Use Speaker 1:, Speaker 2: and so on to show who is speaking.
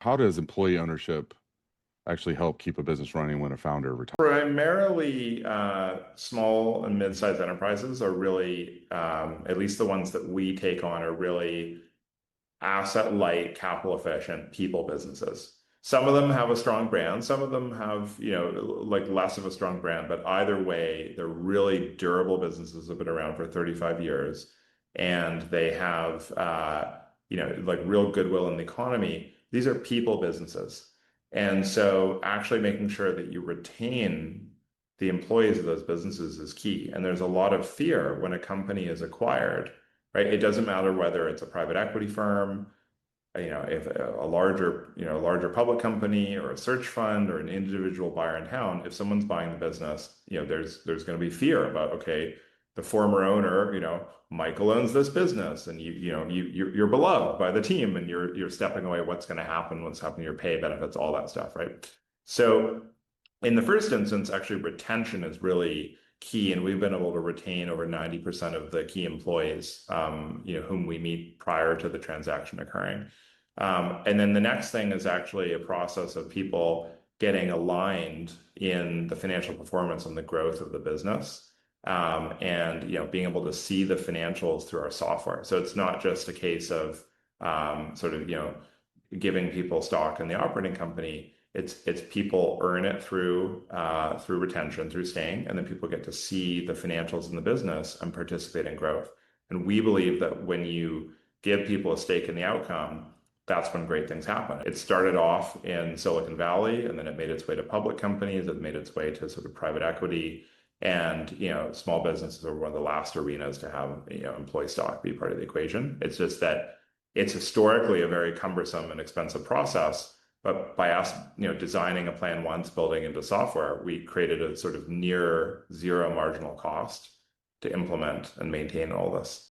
Speaker 1: How does employee ownership actually help keep a business running when a founder retires?
Speaker 2: Primarily, small and mid-sized enterprises are really, at least the ones that we take on, are really asset light, capital efficient people businesses. Some of them have a strong brand, some of them have, like less of a strong brand, but either way, they're really durable businesses that have been around for 35 years and they have, like real goodwill in the economy. These are people businesses. And so actually making sure that you retain the employees of those businesses is key. And there's a lot of fear when a company is acquired, right? It doesn't matter whether it's a private equity firm, if a larger public company or a search fund or an individual buyer in town, if someone's buying the business, there's going to be fear about, okay, the former owner, Michael owns this business and you're beloved by the team and you're stepping away. What's going to happen? What's happening to your pay, benefits, all that stuff, right? So in the first instance, actually retention is really key, and we've been able to retain over 90% of the key employees, whom we meet prior to the transaction occurring. And then the next thing is actually a process of people getting aligned in the financial performance and the growth of the business, and being able to see the financials through our software. So it's not just a case of giving people stock in the operating company. It's people earn it through retention, through staying, and then people get to see the financials in the business and participate in growth. And we believe that when you give people a stake in the outcome, that's when great things happen. It started off in Silicon Valley, and then it made its way to public companies. It made its way to sort of private equity, and small businesses are one of the last arenas to have employee stock be part of the equation. It's just that it's historically a very cumbersome and expensive process. But by us, designing a plan once, building into software, we created a sort of near zero marginal cost to implement and maintain all this.